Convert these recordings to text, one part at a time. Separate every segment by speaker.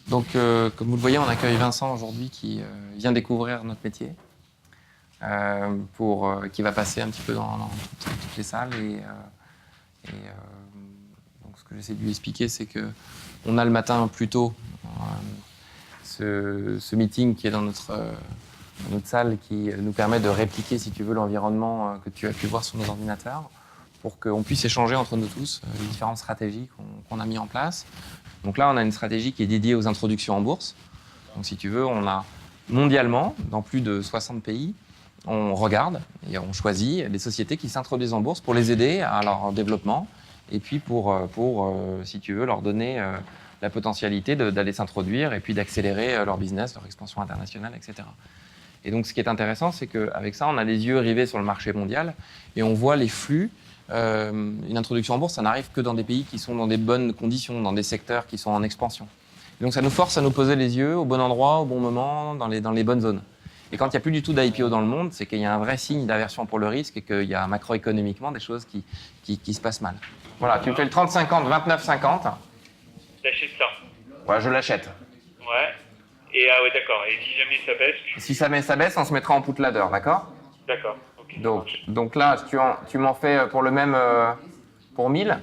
Speaker 1: Donc, comme vous le voyez, on accueille Vincent aujourd'hui qui vient découvrir notre métier, qui va passer un petit peu dans toutes les salles. Donc, ce que j'essaie de lui expliquer, c'est qu'on a le matin plus tôt ce meeting qui est dans notre salle qui nous permet de répliquer, si tu veux, l'environnement que tu as pu voir sur nos ordinateurs pour qu'on puisse échanger entre nous tous les différentes stratégies qu'on a mis en place. Donc là, on a une stratégie qui est dédiée aux introductions en bourse. Donc si tu veux, on a mondialement, dans plus de 60 pays, on regarde et on choisit des sociétés qui s'introduisent en bourse pour les aider à leur développement et puis pour si tu veux, leur donner la potentialité d'aller s'introduire et puis d'accélérer leur business, leur expansion internationale, etc. Et donc ce qui est intéressant, c'est qu'avec ça, on a les yeux rivés sur le marché mondial et on voit les flux. Une introduction en bourse, ça n'arrive que dans des pays qui sont dans des bonnes conditions, dans des secteurs qui sont en expansion. Et donc ça nous force à nous poser les yeux au bon endroit, au bon moment, dans les bonnes zones. Et quand il n'y a plus du tout d'IPO dans le monde, c'est qu'il y a un vrai signe d'aversion pour le risque et qu'il y a macroéconomiquement des choses qui se passent mal. Voilà, tu me fais le 30-50, 29-50.
Speaker 2: T'achètes ça?
Speaker 1: Ouais, je l'achète.
Speaker 2: Ouais. Et ah ouais, d'accord. Et si jamais ça baisse
Speaker 1: Si ça baisse, on se mettra en put ladder, d'accord?
Speaker 2: D'accord. Okay,
Speaker 1: donc là, tu m'en fais pour le même pour 1000?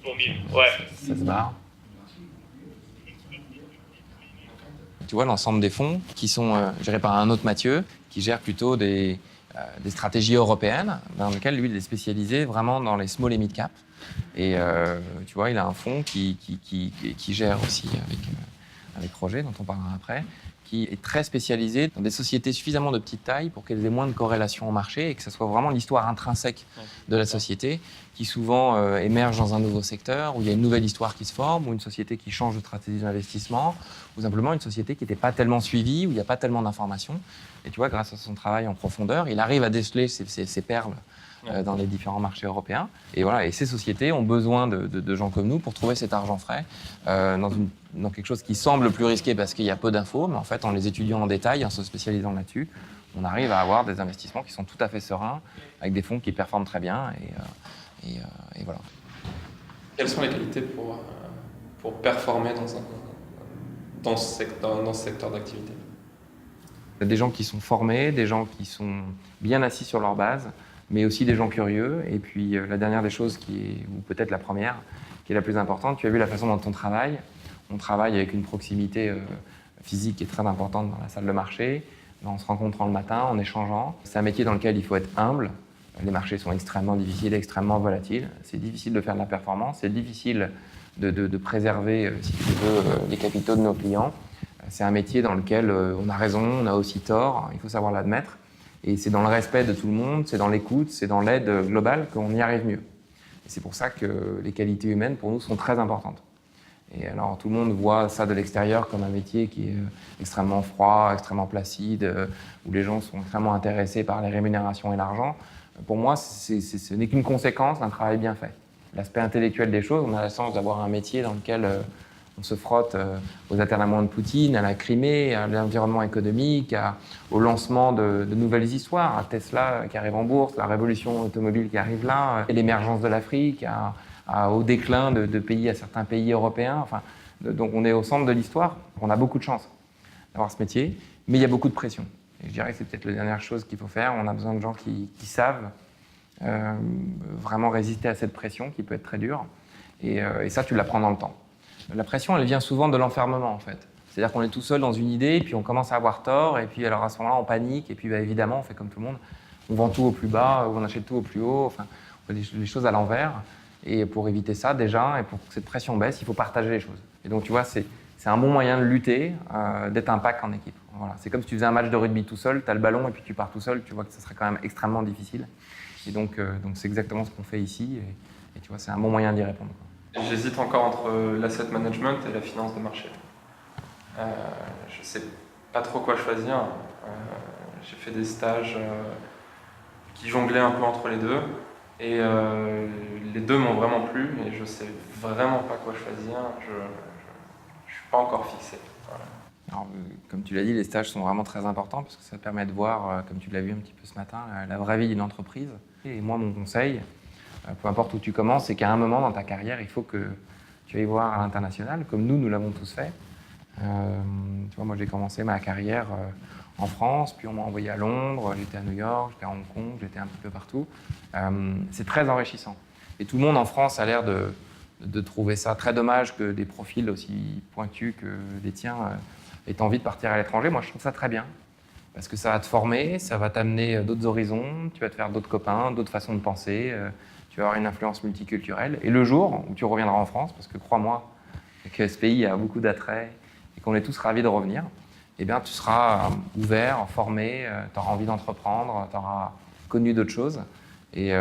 Speaker 2: Pour 1000, ouais.
Speaker 1: 16 barres. Tu vois l'ensemble des fonds qui sont gérés par un autre Mathieu, qui gère plutôt des stratégies européennes, dans lesquelles lui il est spécialisé vraiment dans les small et mid cap. Et tu vois, il a un fonds qui gère aussi avec Roger, dont on parlera après, qui est très spécialisé dans des sociétés suffisamment de petite taille pour qu'elles aient moins de corrélation au marché et que ce soit vraiment l'histoire intrinsèque de la société qui souvent émerge dans un nouveau secteur où il y a une nouvelle histoire qui se forme ou une société qui change de stratégie d'investissement ou simplement une société qui n'était pas tellement suivie, où il n'y a pas tellement d'informations. Et tu vois, grâce à son travail en profondeur, il arrive à déceler ces perles dans les différents marchés européens. Et voilà, et ces sociétés ont besoin de gens comme nous pour trouver cet argent frais dans quelque chose qui semble plus risqué parce qu'il y a peu d'infos, mais en fait, en les étudiant en détail, en se spécialisant là-dessus, on arrive à avoir des investissements qui sont tout à fait sereins, avec des fonds qui performent très bien. Et voilà.
Speaker 3: Quelles sont les qualités pour performer dans ce secteur d'activité?
Speaker 1: Des gens qui sont formés, des gens qui sont bien assis sur leur base, mais aussi des gens curieux. Et puis la dernière des choses, ou peut-être la première, qui est la plus importante, tu as vu la façon dont on travaille. On travaille avec une proximité physique qui est très importante dans la salle de marché, en se rencontrant le matin, en échangeant. C'est un métier dans lequel il faut être humble. Les marchés sont extrêmement difficiles, extrêmement volatiles. C'est difficile de faire de la performance, c'est difficile de préserver, si tu veux, les capitaux de nos clients. C'est un métier dans lequel on a raison, on a aussi tort, il faut savoir l'admettre. Et c'est dans le respect de tout le monde, c'est dans l'écoute, c'est dans l'aide globale qu'on y arrive mieux. Et c'est pour ça que les qualités humaines, pour nous, sont très importantes. Et alors, tout le monde voit ça de l'extérieur comme un métier qui est extrêmement froid, extrêmement placide, où les gens sont extrêmement intéressés par les rémunérations et l'argent. Pour moi, ce n'est qu'une conséquence d'un travail bien fait. L'aspect intellectuel des choses, on a la chance d'avoir un métier dans lequel on se frotte aux atermoiements de Poutine, à la Crimée, à l'environnement économique, au lancement de nouvelles histoires, à Tesla qui arrive en bourse, la révolution automobile qui arrive là, et l'émergence de l'Afrique, au déclin de pays, à certains pays européens. Enfin, donc on est au centre de l'histoire. On a beaucoup de chance d'avoir ce métier, mais il y a beaucoup de pression. Et je dirais que c'est peut-être la dernière chose qu'il faut faire. On a besoin de gens qui savent vraiment résister à cette pression qui peut être très dure. Et ça, tu l'apprends dans le temps. La pression, elle vient souvent de l'enfermement, en fait. C'est-à-dire qu'on est tout seul dans une idée, et puis on commence à avoir tort, et puis alors à ce moment-là, on panique, et puis évidemment, on fait comme tout le monde. On vend tout au plus bas, ou on achète tout au plus haut, enfin, on fait les choses à l'envers. Et pour éviter ça, déjà, et pour que cette pression baisse, il faut partager les choses. Et donc, tu vois, c'est un bon moyen de lutter, d'être un pack en équipe. Voilà. C'est comme si tu faisais un match de rugby tout seul, tu as le ballon, et puis tu pars tout seul, tu vois que ça serait quand même extrêmement difficile. Et donc c'est exactement ce qu'on fait ici, et tu vois, c'est un bon moyen d'y répondre.
Speaker 3: J'hésite encore entre l'asset management et la finance de marché. Je ne sais pas trop quoi choisir. J'ai fait des stages qui jonglaient un peu entre les deux. Et les deux m'ont vraiment plu et je ne sais vraiment pas quoi choisir. Je ne suis pas encore fixé. Voilà.
Speaker 1: Alors, comme tu l'as dit, les stages sont vraiment très importants parce que ça te permet de voir, comme tu l'as vu un petit peu ce matin, la vraie vie d'une entreprise. Et moi, mon conseil, peu importe où tu commences, c'est qu'à un moment dans ta carrière, il faut que tu ailles voir à l'international, comme nous l'avons tous fait, Tu vois, moi, j'ai commencé ma carrière en France, puis on m'a envoyé à Londres, j'étais à New York, j'étais à Hong Kong, j'étais un petit peu partout. C'est très enrichissant. Et tout le monde en France a l'air de trouver ça très dommage que des profils aussi pointus que les tiens aient envie de partir à l'étranger. Moi, je trouve ça très bien. Parce que ça va te former, ça va t'amener d'autres horizons, tu vas te faire d'autres copains, d'autres façons de penser, tu vas avoir une influence multiculturelle. Et le jour où tu reviendras en France, parce que crois-moi que ce pays a beaucoup d'attraits et qu'on est tous ravis de revenir, eh bien, tu seras ouvert, formé, tu auras envie d'entreprendre, tu auras connu d'autres choses. Et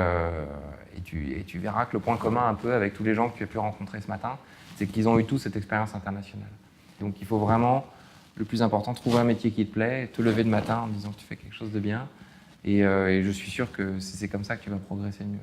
Speaker 1: tu verras que le point commun un peu avec tous les gens que tu as pu rencontrer ce matin, c'est qu'ils ont eu tous cette expérience internationale. Donc il faut vraiment, le plus important, trouver un métier qui te plaît, te lever le matin en disant que tu fais quelque chose de bien. Et je suis sûr que c'est comme ça que tu vas progresser le mieux.